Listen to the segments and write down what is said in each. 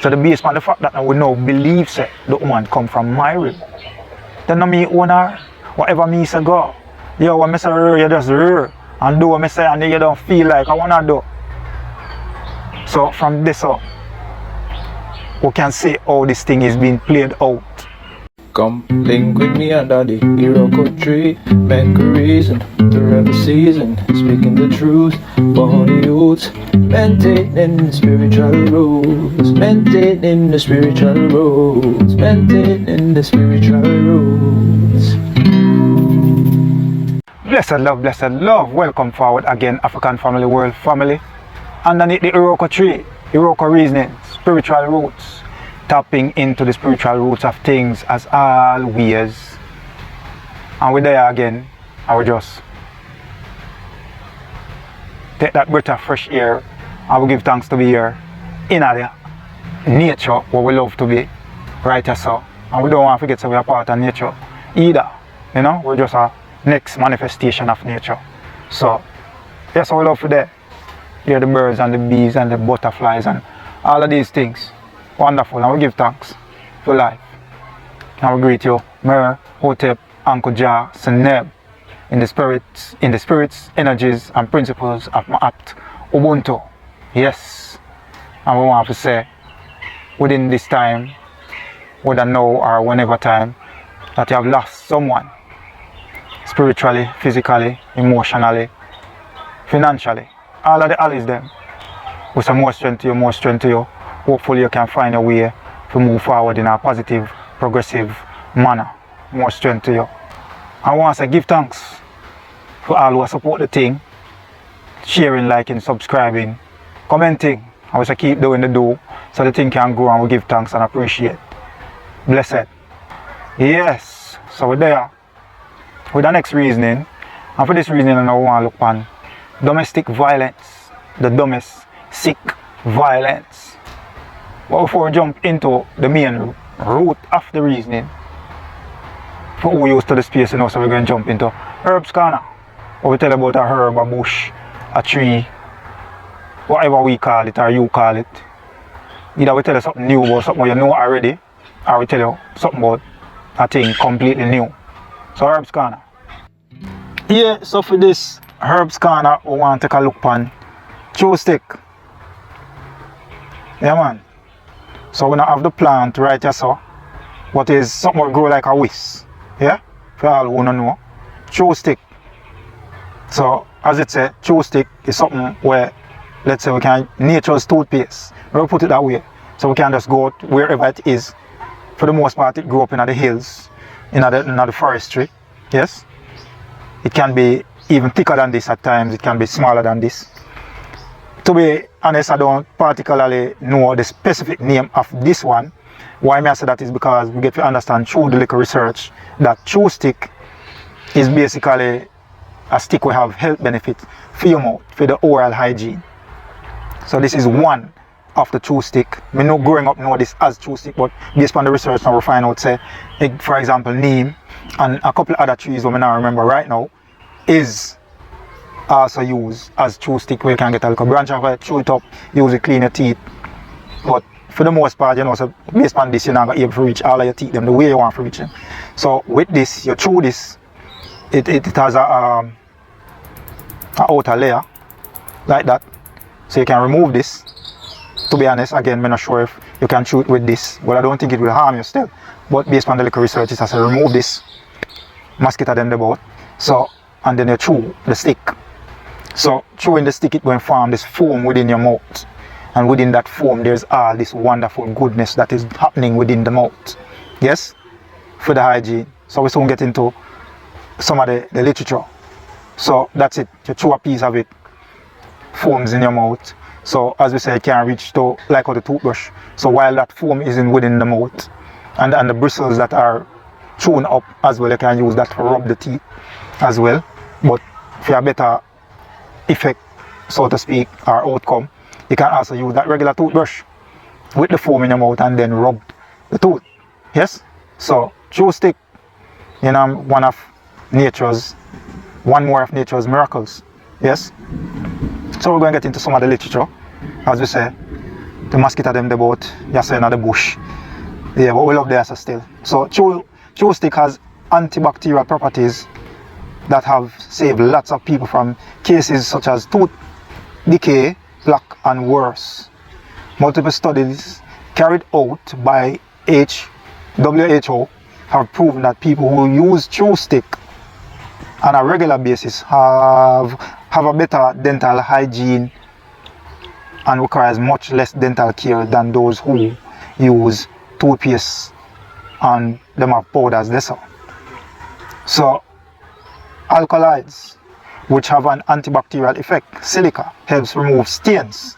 So the based on the fact that we now believe say the woman come from my rib. Then no me own her. Whatever me say go. Yo, when me say you just and do what me say and you don't feel like I wanna do. So from this up, we can see how this thing is being played out. Come link with me under the Iroko tree. Make a reason to rebel season. Speaking the truth for the youth. Maintaining the spiritual rules. Maintaining the spiritual rules. Maintaining the spiritual rules. Blessed love. Welcome forward again, African family, world family. Underneath the Iroko tree, Iroko reasoning, spiritual roots. Tapping into the spiritual roots of things as always. And we're there again, I will just take that breath of fresh air. I will give thanks to be here in the nature where we love to be, right as so. And we don't want to forget that we are part of nature either. You know, we're just a next manifestation of nature. So, yes, we love to there. Hear the birds and the bees and the butterflies and all of these things. Wonderful, and we give thanks for life. And we greet you, MAAT, HOTEP, ANKH, SENEB, in the spirits, energies, and principles of MAAT, UBUNTU. Yes, and we want to say, within this time, whether now or whenever time, that you have lost someone, spiritually, physically, emotionally, financially, all of the allies them. We say more strength to you. Hopefully you can find a way to move forward in a positive, progressive manner. More strength to you. I want to say give thanks for all who support the thing. Sharing, liking, subscribing, commenting. I will say keep doing the do so the thing can grow, and we give thanks and appreciate. Blessed. Yes. So we're there with the next reasoning. And for this reasoning I want to look on domestic violence. The domestic violence. But before we jump into the main root of the reasoning, for who used to the space, you know, so we're going to jump into Herbz Caanah. Where we tell about a herb, a bush, a tree, whatever we call it or you call it. Either we tell you something new about something you know already, or we tell you something about a thing completely new. So Herbz Caanah. Yeah, so for this Herbz Caanah, we want to take a look on chew stick. Yeah, man. So we don't have the plant right here, so what is something will grow like a whisk. Yeah? For all who don't know. Chew stick. So as it says, chew stick is something where, let's say we can nature's toothpaste. We'll put it that way. So we can just go wherever it is. For the most part it grew up in the hills, in the forestry. Yes? It can be even thicker than this at times, it can be smaller than this. To be honest, I don't particularly know the specific name of this one. Why I say that is because we get to understand through the little research that chew stick is basically a stick we have health benefit for your mouth, for the oral hygiene. So this is one of the chew stick. We know growing up know this as chew stick, but based on the research now we find out say, for example, neem and a couple other trees we now remember right now is also use as chew stick where you can get a little branch of it, chew it up, use it, clean your teeth. But for the most part, you know, so based on this, you're not going to be able to reach all of your teeth them the way you want to reach them. So with this, you chew this, it has a outer layer like that. So you can remove this. To be honest, again, I'm not sure if you can chew it with this, but I don't think it will harm you still. But based on the little research, it has to remove this mosquito them about. So, and then you chew the stick. So chewing the stick, it will form this foam within your mouth, and within that foam there's all this wonderful goodness that is happening within the mouth. Yes, for the hygiene. So we soon get into some of the literature. So that's it. You chew a piece of it, foams in your mouth. So as we say, it can reach to like how the toothbrush. So while that foam is within the mouth, and the bristles that are chewn up as well, you can use that to rub the teeth as well. But for a better effect, so to speak, or outcome, you can also use that regular toothbrush with the foam in your mouth and then rub the tooth. Yes? So chew stick, you know, one more of nature's miracles. Yes? So we're going to get into some of the literature, as we say. The mosquito them about just in the bush. Yeah, but we love the still. So chew stick has antibacterial properties that have saved lots of people from cases such as tooth decay, plaque, and worse. Multiple studies carried out by WHO have proven that people who use chew stick on a regular basis have a better dental hygiene and requires much less dental care than those who use toothpaste and them have powders. So alkaloids, which have an antibacterial effect. Silica helps remove stains.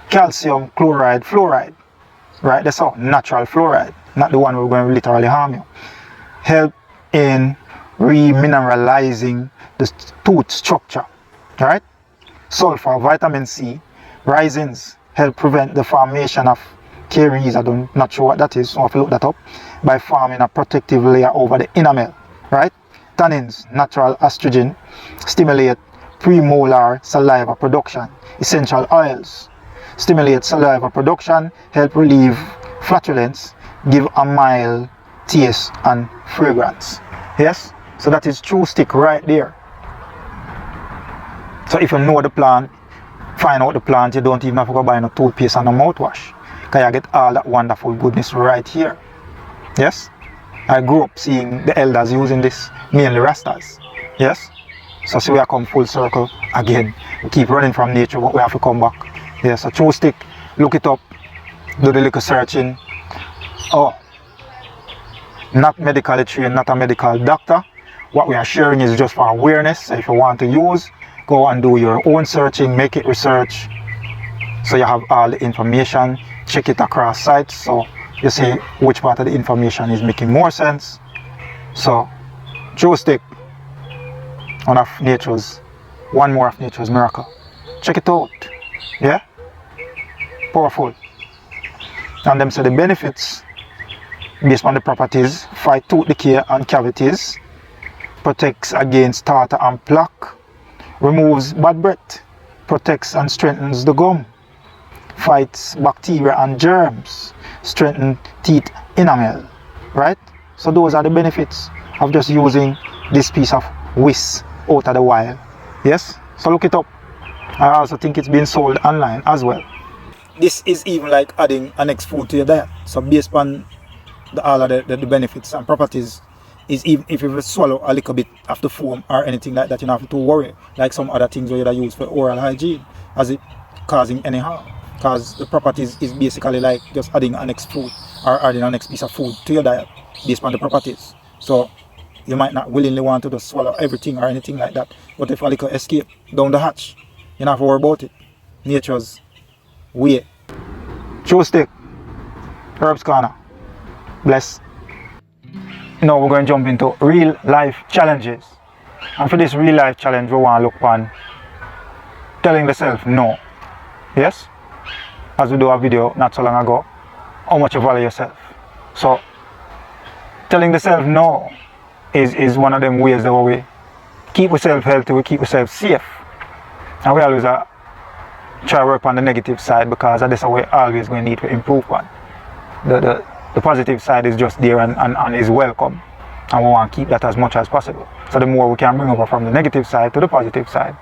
Calcium chloride, fluoride, right? That's all natural fluoride, not the one we're going to literally harm you. Help in remineralizing the tooth structure, right? Sulfur, vitamin C, rhizins help prevent the formation of caries. I'm not sure what that is, so I have to look that up. By forming a protective layer over the enamel, right? Tannins, natural estrogen, stimulate premolar saliva production. Essential oils stimulate saliva production, help relieve flatulence, give a mild taste and fragrance. Yes, so that is chew stick right there. So if you know the plant, find out the plant, you don't even have to go buy no toothpaste and no mouthwash, because you get all that wonderful goodness right here. Yes, I grew up seeing the elders using this, mainly Rastas. Yes, so see we are come full circle again. We keep running from nature, but we have to come back. Yes, so chew stick, look it up, do the little searching. Oh, not medically trained, not a medical doctor. What we are sharing is just for awareness. So if you want to use, go and do your own searching, make it research, so you have all the information. Check it across sites, so you see which part of the information is making more sense. So chew stick, one more of nature's miracle. Check it out. Yeah, powerful. And them say the benefits based on the properties: fight tooth decay and cavities, protects against tartar and plaque, removes bad breath, protects and strengthens the gum, fights bacteria and germs, strengthen teeth enamel, right? So those are the benefits of just using this piece of whisk out of the wild. Yes, so look it up. I also think it's been sold online as well. This is even like adding an next food to your diet. So based on all of the benefits and properties, is even if you swallow a little bit of the foam or anything like that, you don't have to worry like some other things where you use for oral hygiene as it causing any harm, because the properties is basically like just adding an next food or adding a next piece of food to your diet based on the properties. So you might not willingly want to just swallow everything or anything like that, but if a little escape down the hatch, you don't have to worry about it. Nature's way. Chew stick, Herbz Caanah. Bless. Now we're going to jump into real life challenges. And for this real life challenge, we want to look on telling the self no. Yes? As we do a video not so long ago, how much you value yourself. So, telling the self no is one of them ways that we keep ourselves healthy, we keep ourselves safe. And we always try to work on the negative side, because that's how we always going to need to improve on. The positive side is just there and is welcome, and we want to keep that as much as possible. So the more we can bring over from the negative side to the positive side,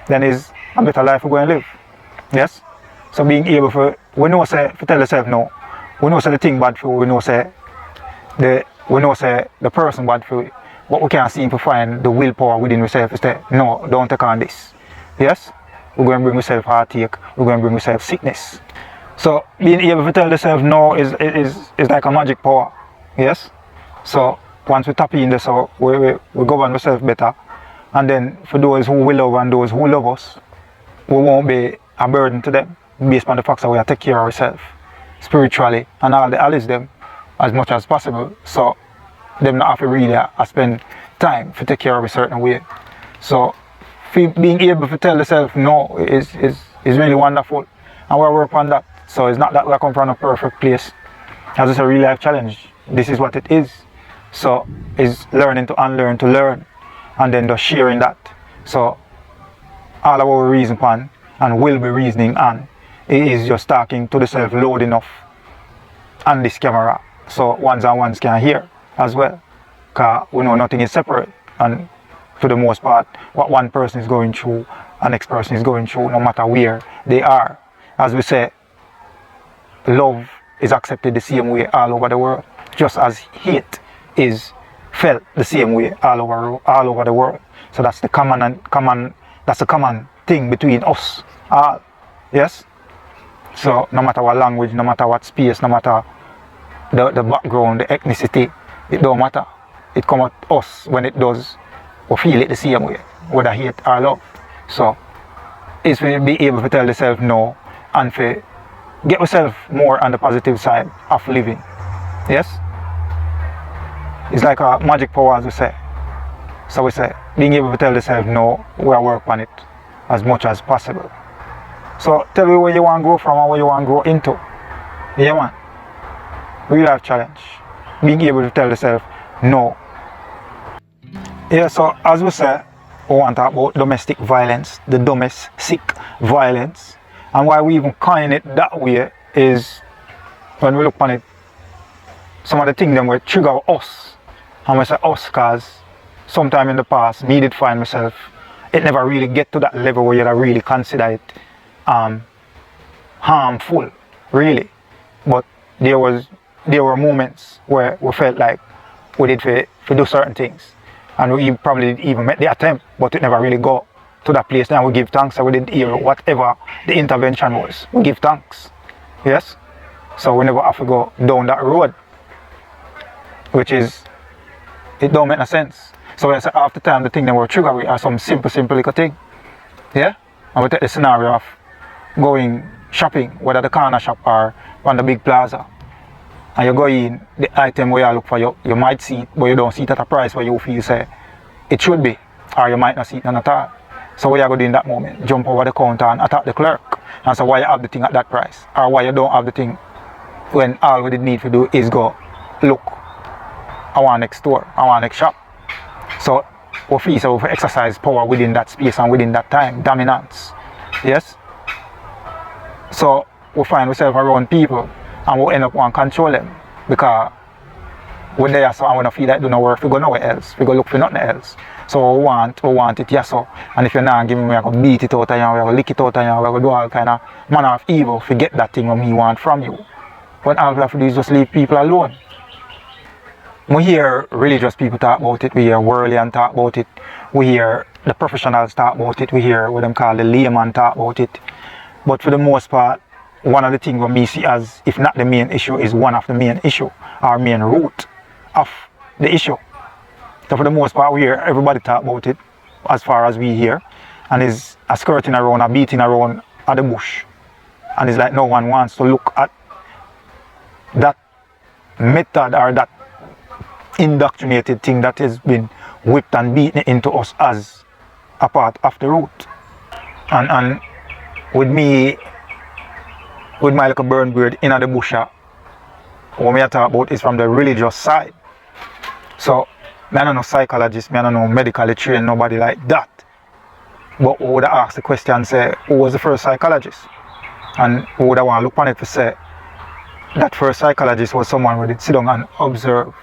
then is a better life we're going to live. Yes? So being able to, we know say, to tell yourself no, we know say the thing bad for you, we know say the person bad for you, but we can't seem to find the willpower within yourself to say, no, don't take on this. Yes? We're going to bring yourself heartache, we're going to bring yourself sickness. So being able to tell yourself no is like a magic power. Yes? So once we tap in this, so we govern ourselves better. And then for those who we love and those who love us, we won't be a burden to them based on the fact that we are take care of ourselves spiritually and all the allies them as much as possible. So them not have to really spend time to take care of a certain way. So being able to tell yourself no is really wonderful, and we work on that. So it's not that we come from a perfect place. As it's a real life challenge, this is what it is. So it's learning to unlearn to learn, and then just sharing that. So all of our reason upon and will be reasoning on it is just talking to the self loud enough on this camera so ones and ones can hear as well. Because we know nothing is separate, and for the most part, what one person is going through, the next person is going through, no matter where they are. As we say, love is accepted the same way all over the world, just as hate is felt the same way all over the world. So that's the common thing between us all. Yes. So no matter what language, no matter what space, no matter the background, the ethnicity, it don't matter. It come at us when it does. We feel it the same way, whether hate or love. So it's when be able to tell yourself no and to get yourself more on the positive side of living. Yes? It's like a magic power, as we say. So we say, being able to tell yourself no, we'll work on it as much as possible. So tell me where you want to grow from and where you want to grow into. Yeah, man. Real life challenge. Being able to tell yourself no. Yeah, so as we say, we want to talk about domestic violence, the domestic violence. And why we even coin it that way is when we look on it, some of the things that will trigger us. And we say us because sometime in the past, me did find myself, it never really get to that level where you really consider it harmful, really. But there were moments where we felt like we did to do certain things. And we probably even made the attempt, but it never really got to that place. Now we give thanks that we didn't hear whatever the intervention was. We give thanks. Yes? So we never have to go down that road. Which is, it don't make no sense. So we say half the time the thing that we're triggering are some simple little thing. Yeah? And we take the scenario of going shopping, whether the corner shop or on the big plaza. And you go in, the item where you look for, you might see it, but you don't see it at a price where you feel say it should be, or you might not see it none at all. So what you go do in that moment? Jump over the counter and attack the clerk and say why you have the thing at that price, or why you don't have the thing when all we need to do is go look, I want next store, I want next shop. So we feel so we exercise power within that space and within that time, dominance. Yes? So we find ourselves around people and we end up want to control them because we're there, so I want to feel like do no work, we go nowhere else, we go look for nothing else. So we want it, yes, so. And if you're not giving me, I'm going to beat it out of you, I'm going to lick it out of you, I'm going to do all kind of manner of evil to get that thing what me want from you. But all we have to do is just leave people alone. We hear religious people talk about it, we hear worldly talk about it, we hear the professionals talk about it, we hear what them call the layman talk about it. But for the most part, one of the things we see as, if not the main issue, is one of the main issue, our main root of the issue. So for the most part, we hear everybody talk about it, as far as we hear, and is a skirting around, a beating around at the bush. And it's like no one wants to look at that method or that indoctrinated thing that has been whipped and beaten into us as a part of the root. And with me, with my little burn beard in the bush, what I talk about is from the religious side. So, I don't know psychologist, I don't know medically trained, nobody like that. But we would have asked the question, say, who was the first psychologist? And we would have want to look on it to say, that first psychologist was someone who did sit down and observe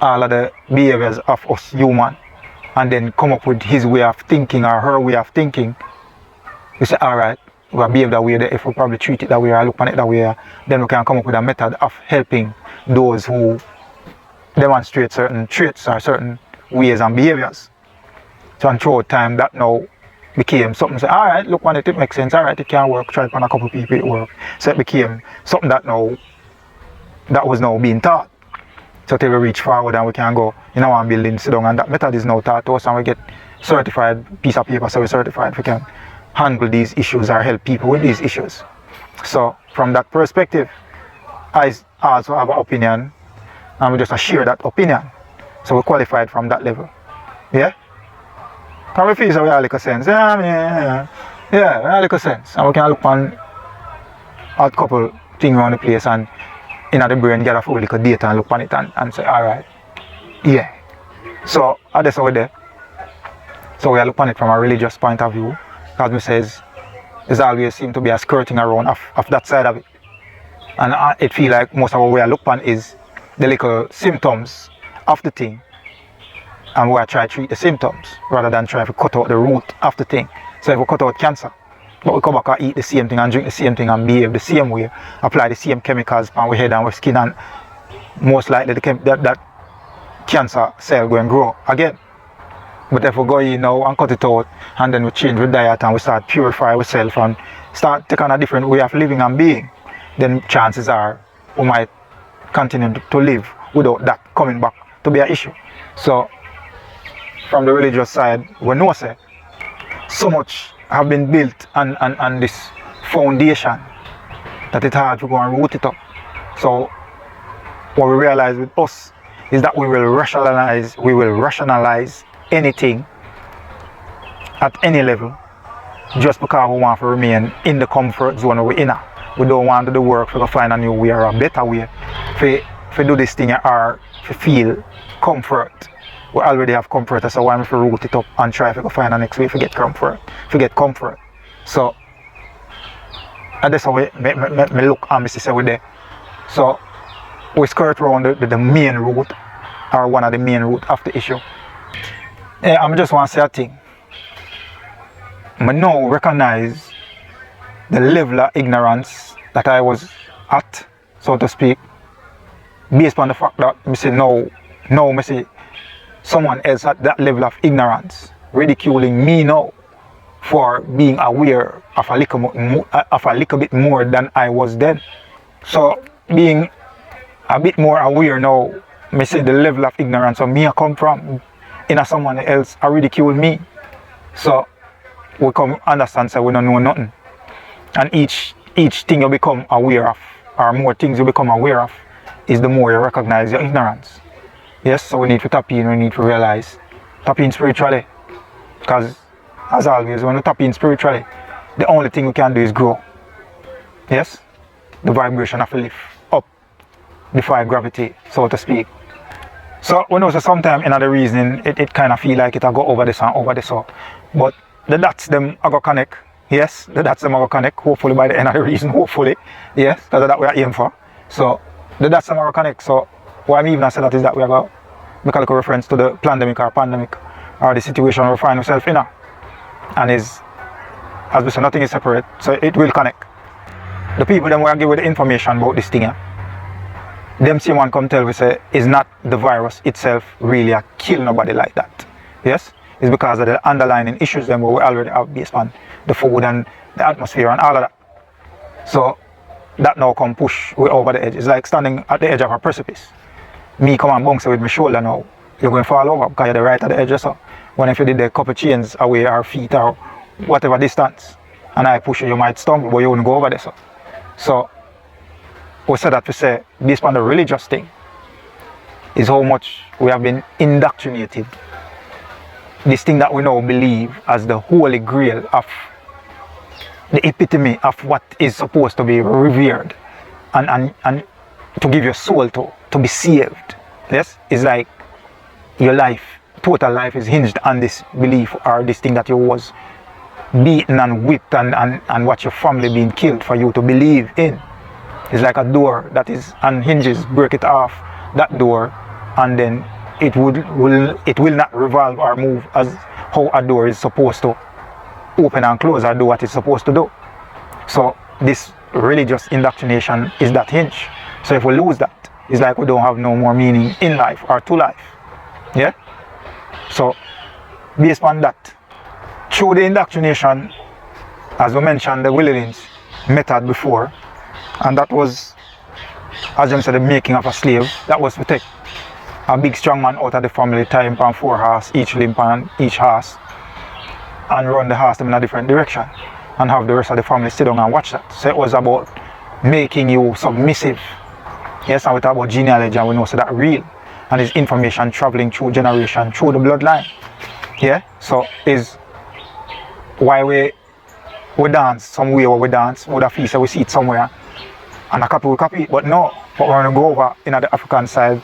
all of the behaviors of us human and then come up with his way of thinking or her way of thinking. We say, alright, we behave that way, if we probably treat it that way or look on it that way, then we can come up with a method of helping those who demonstrate certain traits or certain ways and behaviors. So and throughout time that now became something, say, alright, look on it, it makes sense, alright, it can work, try it on a couple of people, it work. So it became something that was now being taught. So till we reach forward and we can go in our building, sit down, and that method is now taught to us and we get certified piece of paper, so we're certified we can handle these issues or help people with these issues. So from that perspective, I also have an opinion and we just share that opinion. So we're qualified from that level. Yeah? Can we feel so we have like a sense? Yeah, we have like a sense. And we can look on a couple things around the place and in the brain get a full little data and look on it and say, alright, yeah. So that's over there. So we look on it from a religious point of view. Because me says, there's always seem to be a skirting around of that side of it. And it feel like most of what we are looking on is the little symptoms of the thing. And we are trying to treat the symptoms rather than trying to cut out the root of the thing. So if we cut out cancer, but we come back and eat the same thing and drink the same thing and behave the same way, apply the same chemicals on our head and our skin, and most likely that cancer cell go and grow again. But if we go in now and cut it out, and then we change the diet and we start purify ourselves and start taking a different way of living and being, then chances are we might continue to live without that coming back to be an issue. So from the religious side, we know say so much have been built on this foundation that it's hard to go and root it up. So what we realize with us is that we will rationalize anything at any level just because we want to remain in the comfort zone we're in. We don't want to do the work to find a new way or a better way to do this thing or to feel comfort. We already have comfort, so why not root it up and try to find the next way to get comfort. So and that's how we look and we say we're there. So we skirt around the main root, or one of the main root of the issue. Yeah, I just want to say a thing. I now recognize the level of ignorance that I was at, so to speak, based on the fact that I say now I see someone else at that level of ignorance ridiculing me now for being aware of a little bit more than I was then. So being a bit more aware now, I see the level of ignorance of me I come from in someone else I ridicule me. So we come understand so we don't know nothing. And each thing you become aware of, or more things you become aware of, is the more you recognize your ignorance. Yes, so we need to tap in, we need to realize. Tap in spiritually. Because as always, when we tap in spiritually, the only thing we can do is grow. Yes? The vibration of a lift up, defy gravity, so to speak. So we know so sometimes in the reasoning it kind of feel like it'll go over this and over this. But the dots them are going to connect. Yes, the dots them are going to connect. Hopefully by the end of the reason, hopefully. Yes, that's what we are aiming for. So the dots them are going to connect. So what I'm even saying that is that we are going to make a little reference to the pandemic or the situation we find ourselves in. And is, as we say, nothing is separate, so it will connect. The people them we are give the information about this thing, them see one come tell we say is not the virus itself really a kill nobody like that. Yes? It's because of the underlying issues them we already have based on the food and the atmosphere and all of that. So that now come push we over the edge. It's like standing at the edge of a precipice. Me come and bounce with my shoulder now, you're going to fall over because you're right at the edge. So when if you did a couple chains away or feet or whatever distance and I push you, you might stumble but you wouldn't go over there. So we said that to say, based on the religious thing, is how much we have been indoctrinated. This thing that we now believe as the holy grail of the epitome of what is supposed to be revered and to give your soul to be saved. Yes? It's like your life, total life is hinged on this belief or this thing that you was beaten and whipped and watch your family being killed for you to believe in. It's like a door that is on hinges, break it off, that door, and then it will not revolve or move as how a door is supposed to open and close or do what it's supposed to do. So this religious indoctrination is that hinge. So if we lose that, it's like we don't have no more meaning in life or to life. Yeah? So based on that, through the indoctrination, as we mentioned the Willings method before, and that was, as I said, the making of a slave. That was to take a big strong man out of the family, tie him on 4 horses, each limb on each horse, and run the horse in a different direction, and have the rest of the family sit down and watch that. So it was about making you submissive. Yes, and we talk about genealogy, and we know so that real, and it's information traveling through generation, through the bloodline. Yeah, so is why we dance somewhere where we dance, with a feast we see it somewhere. And a copy we copy it, but no. But we're going to go over in the African side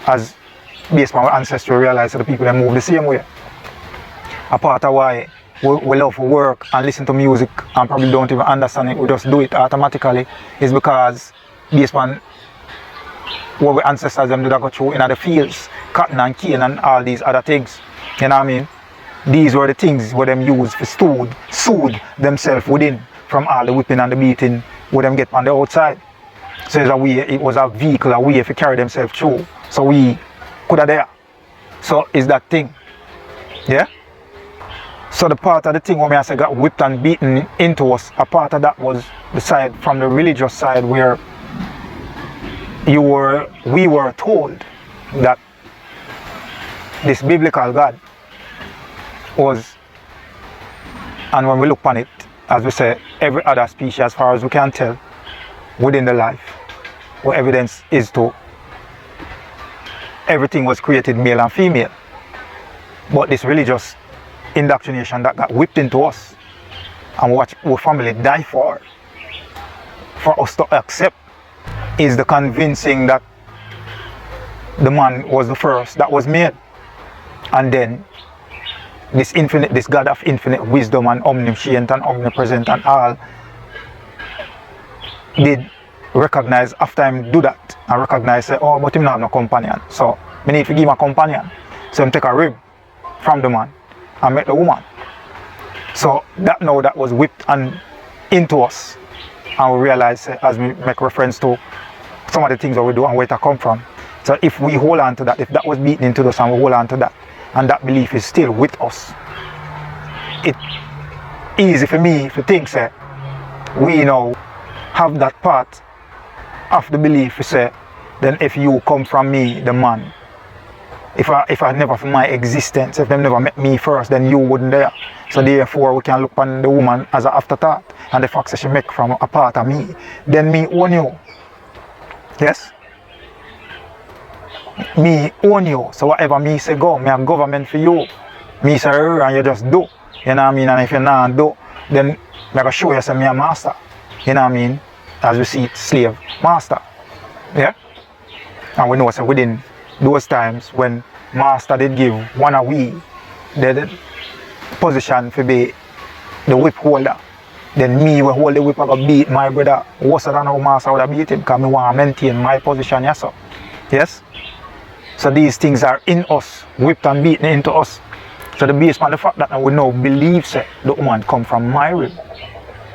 as based on our ancestry realize that the people that move the same way. A part of why we love to work and listen to music and probably don't even understand it, we just do it automatically, is because based on what our ancestors them did go through in the fields, cotton and cane and all these other things. You know what I mean? These were the things where them used to soothe themselves within from all the whipping and the beating where them get on the outside. So it's a way, it was a vehicle, a way to carry themselves through. So we could have there. So it's that thing. Yeah? So the part of the thing when I say got whipped and beaten into us, a part of that was the side from the religious side where we were told that this biblical God was, and when we look on it, as we say, every other species as far as we can tell within the life, what evidence is to everything was created male and female. But this religious indoctrination that got whipped into us and what our family die for us to accept, is the convincing that the man was the first that was made, and then this God of infinite wisdom and omniscient and omnipresent and all did recognize after him do that and recognize say, oh, but him not have no companion, so we need to give him a companion. So him take a rib from the man and make the woman. So that now that was whipped and into us, and we realize as we make reference to some of the things that we do and where it come from. So if we hold on to that, if that was beaten into us and we hold on to that, and that belief is still with us, it's easy for me to think say we now have that part of the belief to say, then if you come from me, the man, if I never from my existence, if them never met me first, then you wouldn't there. So therefore we can look on the woman as an afterthought, and the fact that she make from a part of me, then me own you. Yes? Me own you. So whatever me say go, me have government for you. Me say and you just do. You know what I mean? And if you not do, then I can show you say me a master. You know what I mean? As we see it, slave master. Yeah? And we know so within those times when master did give one of we the position to be the whip holder, then me will hold the whip, I go beat my brother worse than how master would have beat him, because I want to maintain my position. Yes, sir. Yes? So these things are in us, whipped and beaten into us. So the based on the fact that we now believe say, the woman come from my rib,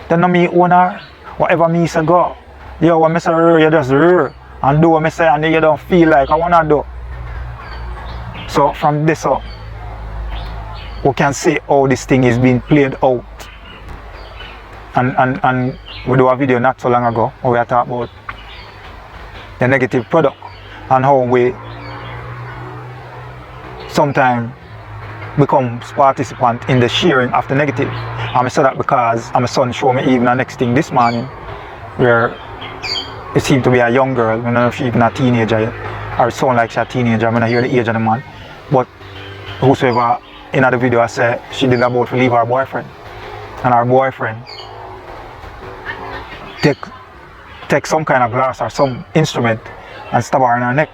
then no me own her. Whatever me say go, yo, when I say you just and do what I say, and then you don't feel like I want to do. So from this up, we can see how this thing is being played out. And we do a video not so long ago where we are talking about the negative product and how we sometimes become participant in the sharing of the negative. And I said that because my son showed me even the next thing this morning where it seemed to be a young girl. I don't know if she's even a teenager yet, or it sounds like she's a teenager. I mean, I hear the age of the man. But whosoever in the video I said she did about to leave her boyfriend, and her boyfriend take some kind of glass or some instrument and stab her in her neck,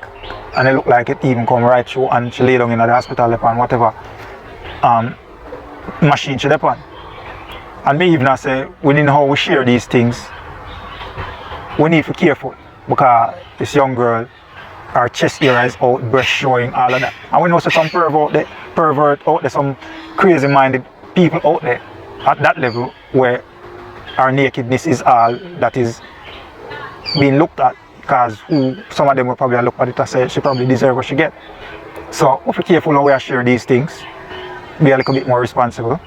and it looked like it even come right through, and she lay down in the hospital upon whatever machine she upon. And me even I say within how we share these things, we need to be careful, because this young girl, her chest area is out, breast showing, all of that. And we know some pervert out there, some crazy minded people out there at that level where our nakedness is all that is being looked at, because some of them will probably look at it and say she probably deserves what she get. So we be careful how we share these things, be a little bit more responsible.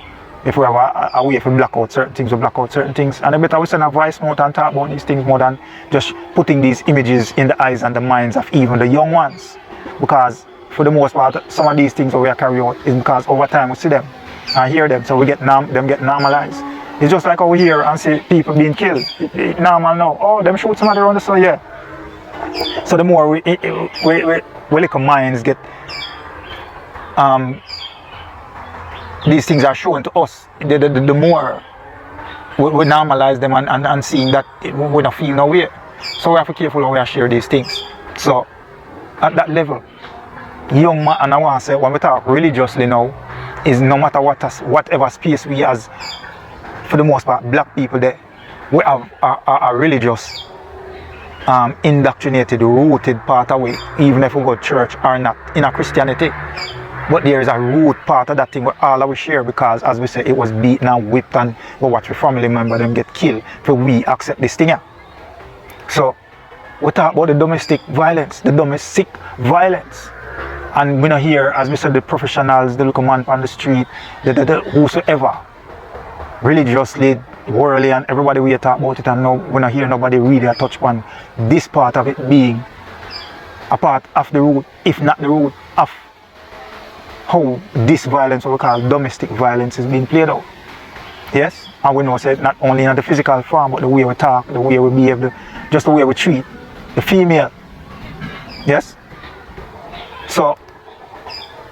If we have a way to block out certain things, we block out certain things. And I better we send a voice note and talk about these things more than just putting these images in the eyes and the minds of even the young ones. Because for the most part, some of these things that we are carrying out is because over time we see them and hear them, so we get them get normalized. It's just like how we hear and see people being killed. It's normal now. Oh, them shoot somebody around the soil, yeah. So the more we little minds get these things are shown to us, the more we normalize them and seeing that we don't feel no way. So we have to be careful how we share these things. So at that level, young man, and I want to say when we talk religiously now, is no matter whatever space we as, for the most part, black people there, we have a religious, indoctrinated, rooted part of it, even if we go to church or not, in a Christianity. But there is a root part of that thing where all of we share, because as we say, it was beaten and whipped, and we watch your family member them get killed for we accept this thing. So we talk about the domestic violence, and we not hear, as we said, the professionals, the local man on the street, the whosoever, religiously, worldly, and everybody we talk about it, and now we not hear nobody really touch on this part of it being a part of the root, if not the root of how this violence, what we call domestic violence, is being played out. Yes? And we know that not only in the physical form, but the way we talk, the way we behave, just the way we treat the female. Yes? So,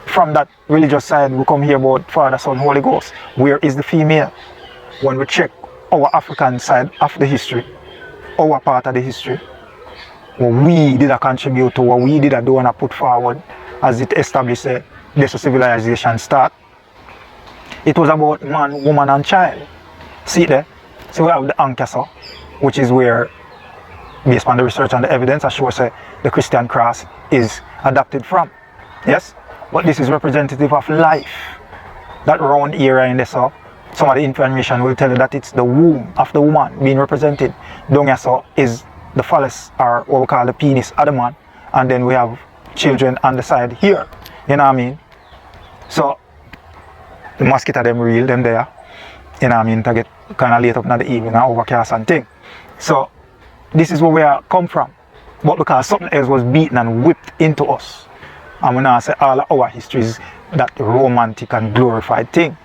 from that religious side, we come here about Father, Son, Holy Ghost. Where is the female? When we check our African side of the history, our part of the history, what we did contribute to, what we did do and put forward as it established this civilization start, it was about man, woman and child. See there? So we have the ANKH, which is where, based on the research and the evidence, I show us the Christian cross is adapted from. Yes? But this is representative of life. That round area in this, some of the information will tell you that it's the womb of the woman being represented. Down here so is the phallus, or what we call the penis of the man, and then we have children on the side here. You know what I mean? So the mosquito them real, them there. You know what I mean? To get kind of late up in the evening and overcast and thing. So this is where we are come from. But because something else was beaten and whipped into us. And we now say all of our histories, that romantic and glorified thing.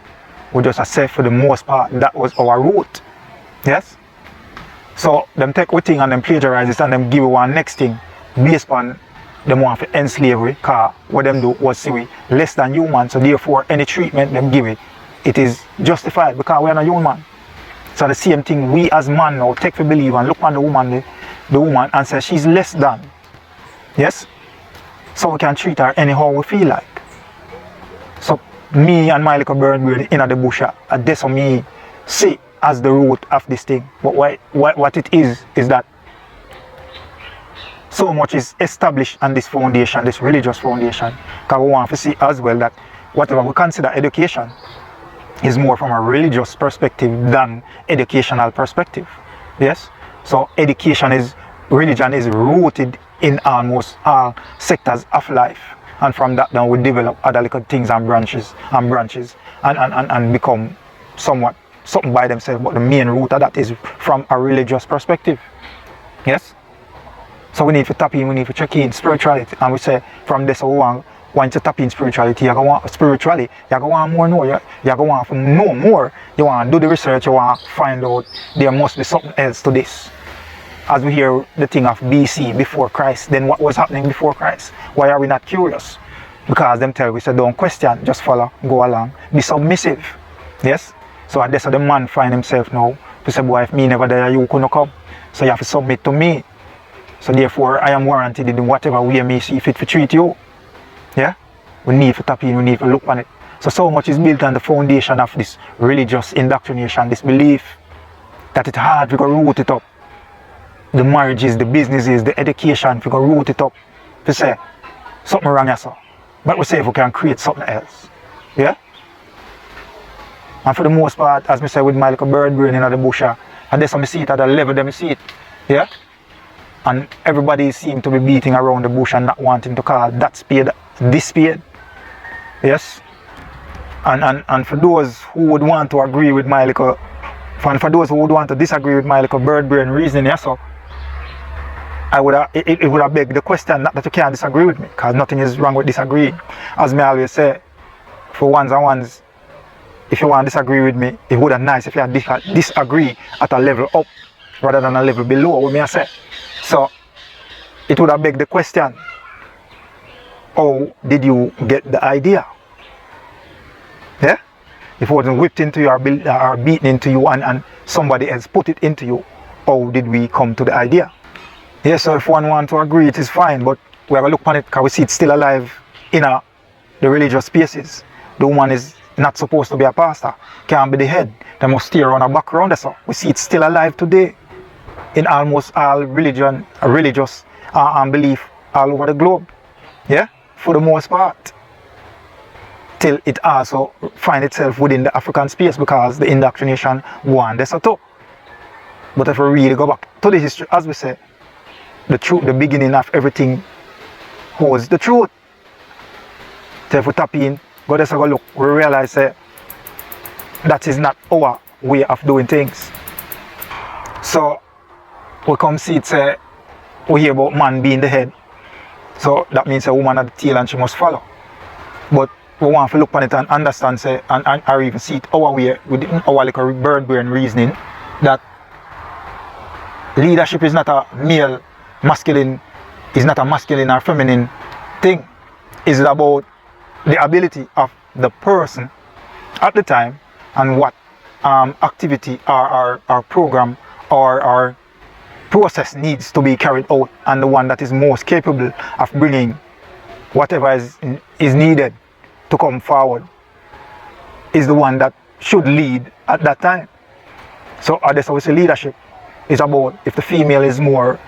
We just say for the most part that was our root. Yes? So them take one thing and them plagiarize it and them give one next thing based on them want to end slavery, because what them do was see we less than human, so therefore any treatment them give it is justified because we are not human. So the same thing we as man now take for believe and look on the woman and say she's less than. Yes? So we can treat her anyhow we feel like. So me and my little bird in the bush, that's what me see as the root of this thing. But what it is that so much is established on this foundation, this religious foundation, because we want to see as well that whatever we consider education is more from a religious perspective than educational perspective. Yes? So religion is rooted in almost all sectors of life, and from that then we develop other little things and branches and become something by themselves, but the main root of that is from a religious perspective. Yes? So we need to tap in, we need to check in spirituality, and we say from this we want to tap in spirituality, you go want spiritually, you go want more know, you go want to know more, you want to do the research, you want to find out there must be something else to this. As we hear the thing of BC, before Christ, then what was happening before Christ? Why are we not curious? Because them tell we say don't question, just follow, go along, be submissive. Yes? So that's how the man find himself now to say, boy, if me never there, you couldn't come. So you have to submit to me. So therefore, I am warranted in whatever way me see fit to treat you. Yeah? We need to tap in, we need to look on it. So much is built on the foundation of this religious indoctrination, this belief that it's hard to root it up. The marriages, the businesses, the education, we can root it up to say something wrong here, so. But we say if we can create something else. Yeah? And for the most part, as I say with my little bird brain in the bush, and that's how I see it at the level that I see it. Yeah? And everybody seems to be beating around the bush and not wanting to call that spade this spade. Yes? And for those who would want to agree with my little, and for those who would want to disagree with my little bird brain reasoning, yeah, so it would have begged the question, not that you can't disagree with me, because nothing is wrong with disagreeing. As me always say, for ones and ones, if you want to disagree with me, it would have nice if you disagree at a level up rather than a level below, what me I say. So it would have begged the question, how did you get the idea? Yeah? If it wasn't whipped into you or beaten into you and somebody else put it into you, how did we come to the idea? Yeah, so if one wants to agree, it is fine, but we have a look on it because we see it's still alive in the religious spaces. The woman is not supposed to be a pastor, can't be the head. They must stay around a background. So we see it's still alive today in almost all religious belief all over the globe. Yeah, for the most part. Till it also find itself within the African space because the indoctrination one there's a top. But if we really go back to the history, as we say, the truth, the beginning of everything holds the truth. So if we tap in, go there, go look, we realize that is not our way of doing things. So we come see it, we hear about man being the head. So that means a woman at the tail and she must follow. But we want to look on it and understand, or even see it our way, within our little bird brain reasoning, that leadership is not a masculine or feminine thing. It's about the ability of the person at the time and what activity or program or process needs to be carried out, and the one that is most capable of bringing whatever is needed to come forward is the one that should lead at that time. So that's how we say leadership is about. If the female is more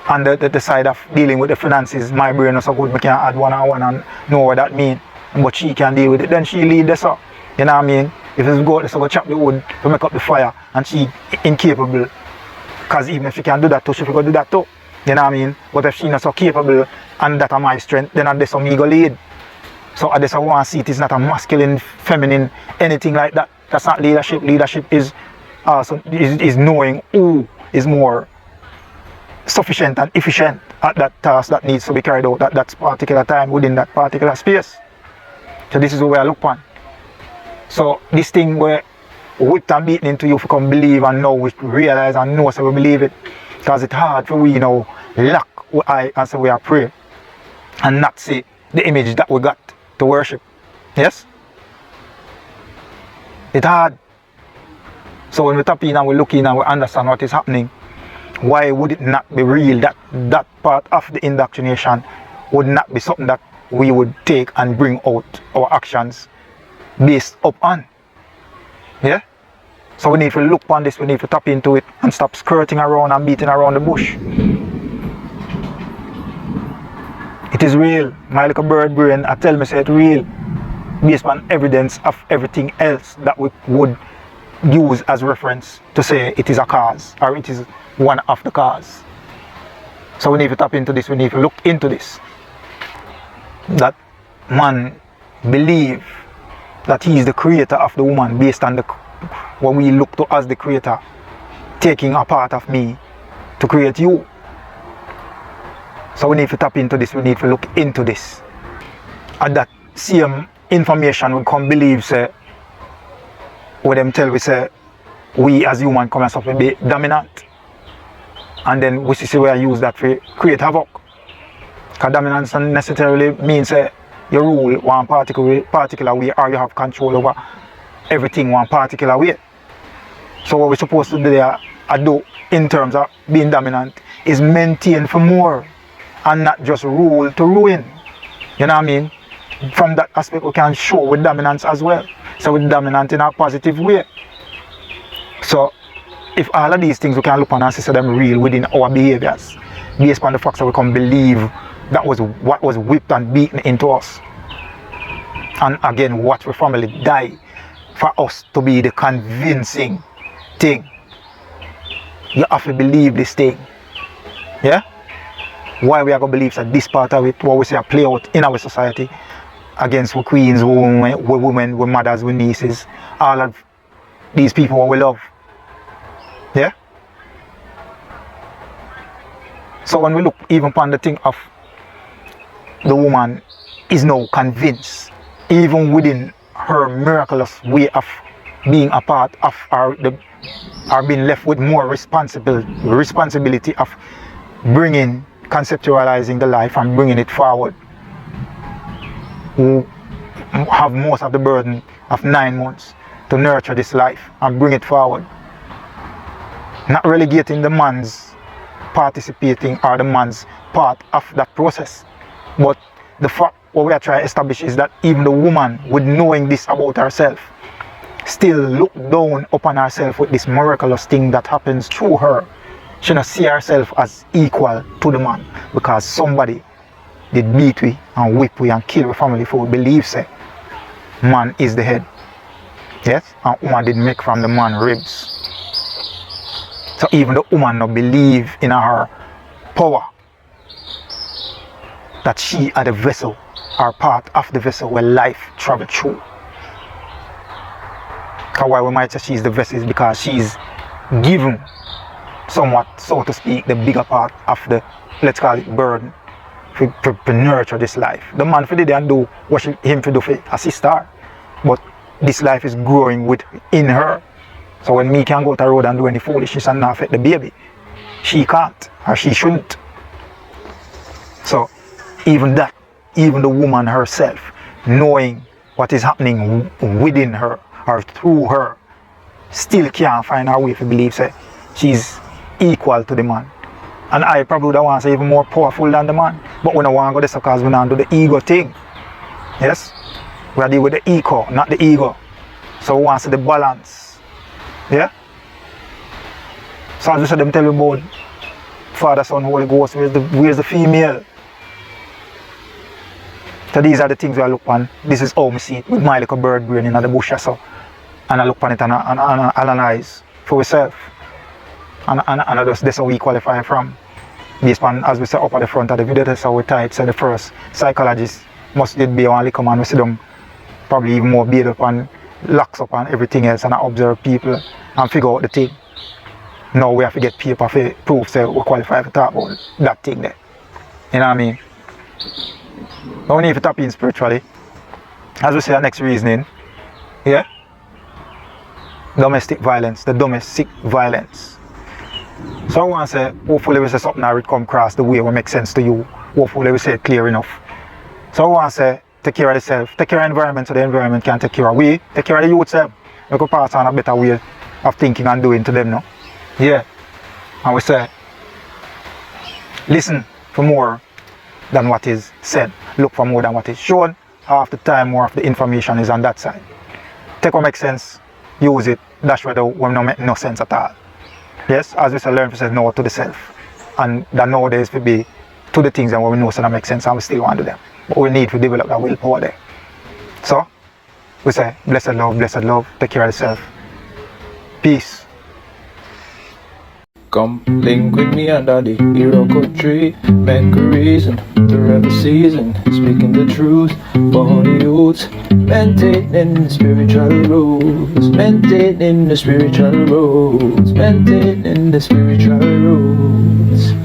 on the side of dealing with the finances, my brain is so good, we can add one on one and know what that means, but she can deal with it, then she lead this up. You know what I mean? If it's go, so go chop the wood to make up the fire and she incapable, because even if she can do that too, she can do that too. You know what I mean? But if she's not so capable and that are my strength, then that's how me go lead. So I just want to see it is not a masculine, feminine, anything like that. That's not leadership. Leadership is also is knowing who is more sufficient and efficient at that task that needs to be carried out at that particular time within that particular space. So this is where I look on. So this thing where whipped and beaten into you, if you come believe and know, we realize and know, so we believe it, because it's hard for we, you know, lack what I and so we are pray and not see the image that we got to worship. Yes, it's hard. So when we tap in and we look in and we understand what is happening, why would it not be real that that part of the indoctrination would not be something that we would take and bring out our actions based upon? Yeah? So we need to look upon this, we need to tap into it and stop skirting around and beating around the bush. It is real. My little bird brain, I tell me say it's real, based on evidence of everything else that we would use as reference to say it is a cause or it is one of the cause. So we need to tap into this, we need to look into this. That man believe that he is the creator of the woman based on what we look to as the creator taking a part of me to create you. So we need to tap into this, we need to look into this. And that same information we come believe say, what them tell we say, we as human come as up to be dominant. And then we see where I use that to create havoc. Because dominance doesn't necessarily means you rule one particular way or you have control over everything one particular way. So what we're supposed to do there, do in terms of being dominant is maintain for more and not just rule to ruin. You know what I mean? From that aspect we can show with dominance as well. So we're dominant in a positive way. So if all of these things we can look on and see them real within our behaviors, based on the facts that we can believe that was what was whipped and beaten into us. And again, what we family die for us to be the convincing thing. You have to believe this thing. Yeah? Why we are going to believe that this part of it, what we say, play out in our society against we queens, we women, we mothers, we nieces, all of these people we love. Yeah? So when we look even upon the thing of the woman is now convinced, even within her miraculous way of being a part of our being left with more responsibility of bringing, conceptualizing the life and bringing it forward, who have most of the burden of 9 months to nurture this life and bring it forward. Not relegating the man's participating or the man's part of that process, but the fact what we are trying to establish is that even the woman, with knowing this about herself, still look down upon herself with this miraculous thing that happens through her. She not see herself as equal to the man because somebody did beat we and whip we and kill we family for believe say man is the head. Yes, and woman did make from the man ribs. So even the woman not believe in her power, that she are the vessel, or part of the vessel where life travel through. Because why we might say she's the vessel is because she's given somewhat, so to speak, the bigger part of the, let's call it, burden to nurture this life. The man for the day and do what him to do for assist her, but this life is growing within her. So when me can go to the road and do any foolishness and not affect the baby, she can't, or she shouldn't. So even that, even the woman herself, knowing what is happening within her or through her, still can't find her way to believe say she's equal to the man. And I probably would want to say even more powerful than the man. But we don't want to go this because we don't do the ego thing. Yes? We are dealing with the ego, not the ego. So we want to see the balance. Yeah? So as we said, them tell you about Father, Son, Holy Ghost, where's the female? So these are the things I look on. This is how I see it with my little bird brain in the bush. So. And I look on it and analyze for myself. And that's how we qualify from. Based on, as we said up at the front of the video, that's how we type. So the first psychologist must be one little man. We see them probably even more beat up and locks up on everything else and I observe people and figure out the thing. Now we have to get paper for proof so we qualify to talk about that thing there. You know what I mean? Now we need to tap in spiritually. As we say, our next reasoning, yeah? Domestic violence, the domestic violence. So I want to say, hopefully we say something that will come across the way will make sense to you. Hopefully we say it clear enough. So I want to say, take care of yourself, take care of the environment so the environment can take care of we, take care of the youth self. We could pass on a better way of thinking and doing to them now. Yeah. And we say, listen for more than what is said. Look for more than what is shown. Half the time more of the information is on that side. Take what makes sense, use it, that's where the will not make no sense at all. Yes, as we say, learn to say no to the self. And that nowadays will be to the things that we know so that make sense and we still want to do them. But we need to develop that willpower there. So, we say, blessed love, take care of yourself. Peace. Come link with me under the Iroko tree. Make a reason, the rebel season. Speaking the truth for the youth. Maintaining the spiritual rules. Maintaining the spiritual rules. Maintaining the spiritual rules.